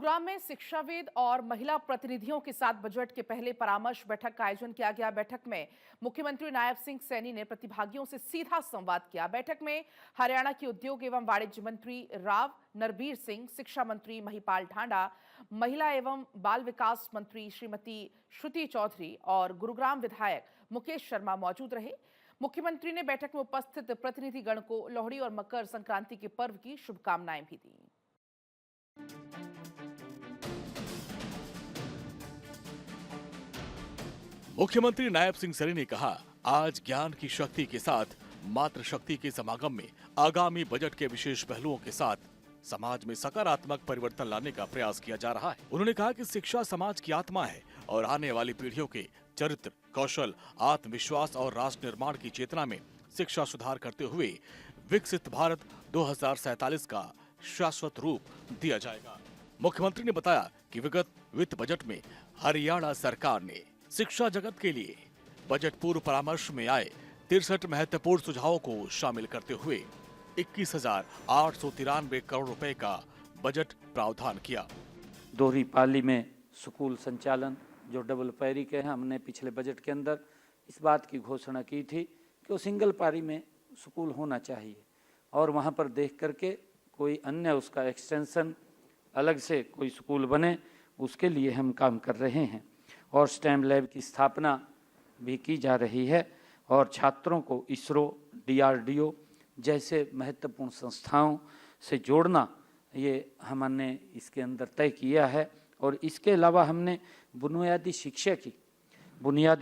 गुरुग्राम में शिक्षाविद और महिला प्रतिनिधियों के साथ बजट के पहले परामर्श बैठक का आयोजन किया गया। बैठक में मुख्यमंत्री नायब सिंह सैनी ने प्रतिभागियों से सीधा संवाद किया। बैठक में हरियाणा के उद्योग एवं वाणिज्य मंत्री राव नरबीर सिंह, शिक्षा मंत्री महिपाल ढांडा, महिला एवं बाल विकास मंत्री श्रीमती श्रुति चौधरी और गुरुग्राम विधायक मुकेश शर्मा मौजूद रहे। मुख्यमंत्री ने बैठक में उपस्थित प्रतिनिधिगण को लोहड़ी और मकर संक्रांति के पर्व की शुभकामनाएं भी दी। मुख्यमंत्री नायब सिंह सैनी ने कहा, आज ज्ञान की शक्ति के साथ मातृ शक्ति के समागम में आगामी बजट के विशेष पहलुओं के साथ समाज में सकारात्मक परिवर्तन लाने का प्रयास किया जा रहा है। उन्होंने कहा कि शिक्षा समाज की आत्मा है और आने वाली पीढ़ियों के चरित्र, कौशल, आत्मविश्वास और राष्ट्र निर्माण की चेतना में शिक्षा सुधार करते हुए विकसित भारत 2047 का शाश्वत रूप दिया जाएगा। मुख्यमंत्री ने बताया कि विगत वित्त बजट में हरियाणा सरकार ने शिक्षा जगत के लिए बजट पूर्व परामर्श में आए 63 महत्वपूर्ण सुझावों को शामिल करते हुए 21,893 करोड़ रुपए का बजट प्रावधान किया। दोहरी पाली में स्कूल संचालन जो डबल पैरी के हैं, हमने पिछले बजट के अंदर इस बात की घोषणा की थी कि वो सिंगल पारी में स्कूल होना चाहिए और वहाँ पर देख करके कोई अन्य उसका एक्सटेंशन अलग से कोई स्कूल बने, उसके लिए हम काम कर रहे हैं और स्टेम लैब की स्थापना भी की जा रही है और छात्रों को इसरो, DRDO जैसे महत्वपूर्ण संस्थाओं से जोड़ना ये हमने इसके अंदर तय किया है। और इसके अलावा हमने बुनियादी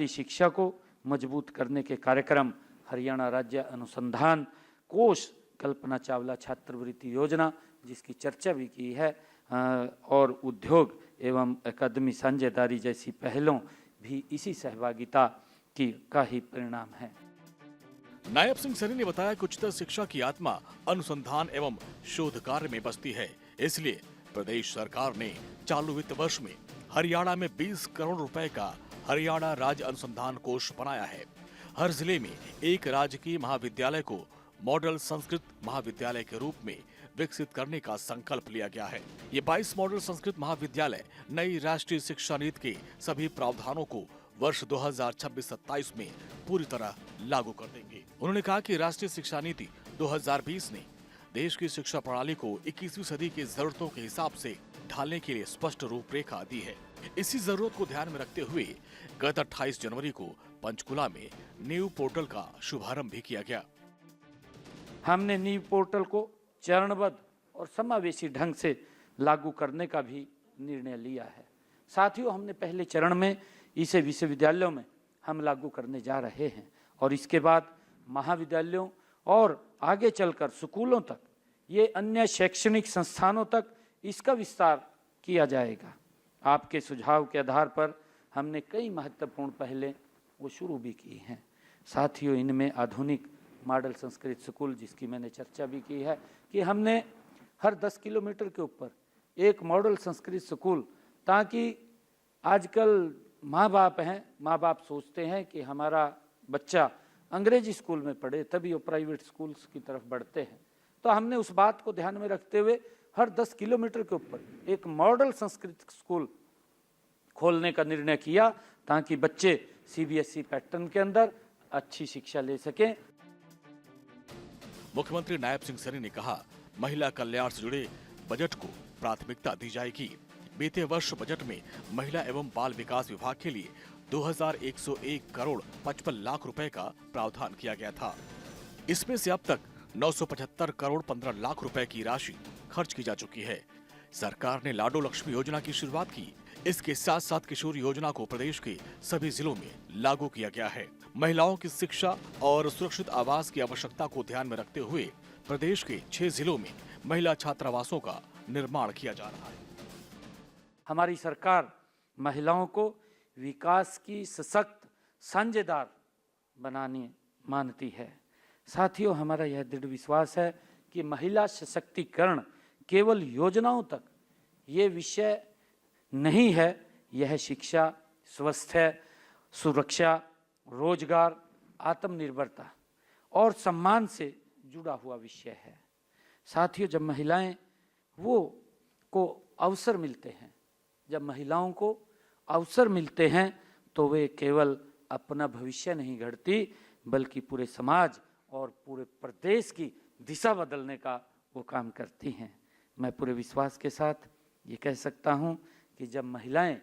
शिक्षा को मजबूत करने के कार्यक्रम हरियाणा राज्य अनुसंधान कोष, कल्पना चावला छात्रवृत्ति योजना जिसकी चर्चा भी की है और उद्योग एवं अकादमी साझेदारी जैसी पहलों भी इसी सहभागिता का ही परिणाम है। नायब सिंह सैनी ने बताया कि उच्चतर शिक्षा की आत्मा अनुसंधान एवं शोध कार्य में बसती है, इसलिए प्रदेश सरकार ने चालू वित्त वर्ष में हरियाणा में 20 करोड़ रुपए का हरियाणा राज्य अनुसंधान कोष बनाया है। हर जिले में एक राजकीय महाविद्यालय को मॉडल संस्कृत महाविद्यालय के रूप में विकसित करने का संकल्प लिया गया है। ये 22 मॉडल संस्कृत महाविद्यालय नई राष्ट्रीय शिक्षा नीति के सभी प्रावधानों को वर्ष 2026-27 में पूरी तरह लागू कर देंगे। उन्होंने कहा कि राष्ट्रीय शिक्षा नीति 2020 ने देश की शिक्षा प्रणाली को 21वीं सदी की जरूरतों के हिसाब से ढालने के लिए स्पष्ट रूपरेखा दी है। इसी जरूरत को ध्यान में रखते हुए गत 28 जनवरी को पंचकुला में न्यू पोर्टल का शुभारंभ भी किया गया। हमने न्यू पोर्टल को चरणबद्ध और समावेशी ढंग से लागू करने का भी निर्णय लिया है। साथियों, हमने पहले चरण में इसे विश्वविद्यालयों में हम लागू करने जा रहे हैं और इसके बाद महाविद्यालयों और आगे चलकर स्कूलों तक, ये अन्य शैक्षणिक संस्थानों तक इसका विस्तार किया जाएगा। आपके सुझाव के आधार पर हमने कई महत्वपूर्ण पहलें वो शुरू भी की हैं। साथियों, इनमें आधुनिक मॉडल संस्कृत स्कूल जिसकी मैंने चर्चा भी की है कि हमने हर 10 किलोमीटर के ऊपर एक मॉडल संस्कृत स्कूल, ताकि आजकल माँ बाप सोचते हैं कि हमारा बच्चा अंग्रेजी स्कूल में पढ़े तभी वो प्राइवेट स्कूल्स की तरफ बढ़ते हैं। तो हमने उस बात को ध्यान में रखते हुए हर 10 किलोमीटर के ऊपर एक मॉडल संस्कृत स्कूल खोलने का निर्णय किया ताकि बच्चे CBSE पैटर्न के अंदर अच्छी शिक्षा ले सकें। मुख्यमंत्री नायब सिंह सैनी ने कहा, महिला कल्याण से जुड़े बजट को प्राथमिकता दी जाएगी। बीते वर्ष बजट में महिला एवं बाल विकास विभाग के लिए 2101 करोड़ 55 लाख रुपए का प्रावधान किया गया था। इसमें से अब तक 975 करोड़ 15 लाख रुपए की राशि खर्च की जा चुकी है। सरकार ने लाडो लक्ष्मी योजना की शुरुआत की। इसके साथ साथ किशोर योजना को प्रदेश के सभी जिलों में लागू किया गया है। महिलाओं की शिक्षा और सुरक्षित आवास की आवश्यकता को ध्यान में रखते हुए प्रदेश के 6 जिलों में महिला छात्रावासों का निर्माण किया जा रहा है। हमारी सरकार महिलाओं को विकास की सशक्त साझेदार बनाने मानती है। साथियों, हमारा यह दृढ़ विश्वास है कि महिला सशक्तिकरण केवल योजनाओं तक ये विषय नहीं है, यह शिक्षा, स्वास्थ्य, सुरक्षा, रोजगार, आत्मनिर्भरता और सम्मान से जुड़ा हुआ विषय है। साथियों, जब महिलाएं वो को अवसर मिलते हैं, जब महिलाओं को अवसर मिलते हैं तो वे केवल अपना भविष्य नहीं गढ़ती बल्कि पूरे समाज और पूरे प्रदेश की दिशा बदलने का वो काम करती हैं। मैं पूरे विश्वास के साथ ये कह सकता हूँ कि जब महिलाएं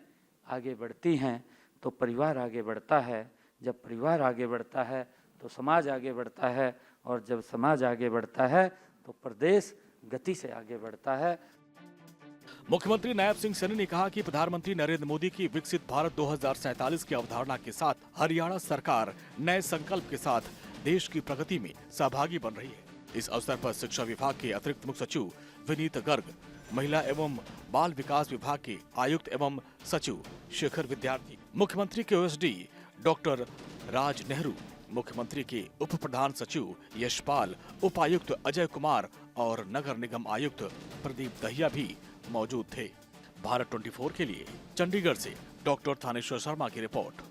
आगे बढ़ती हैं तो परिवार आगे बढ़ता है, जब परिवार आगे बढ़ता है तो समाज आगे बढ़ता है, और जब समाज आगे बढ़ता है तो प्रदेश गति से आगे बढ़ता है। मुख्यमंत्री नायब सिंह सैनी ने कहा कि प्रधानमंत्री नरेंद्र मोदी की विकसित भारत 2047 की अवधारणा के साथ हरियाणा सरकार नए संकल्प के साथ देश की प्रगति में सहभागी बन रही है। इस अवसर पर शिक्षा विभाग के अतिरिक्त मुख्य सचिव विनीत गर्ग, महिला एवं बाल विकास विभाग के आयुक्त एवं सचिव शेखर विद्यार्थी, मुख्यमंत्री के ओएसडी डॉक्टर राज नेहरू, मुख्यमंत्री के उप प्रधान सचिव यशपाल, उपायुक्त अजय कुमार और नगर निगम आयुक्त प्रदीप दहिया भी मौजूद थे। भारत 24 के लिए चंडीगढ़ से डॉक्टर थानेश्वर शर्मा की रिपोर्ट।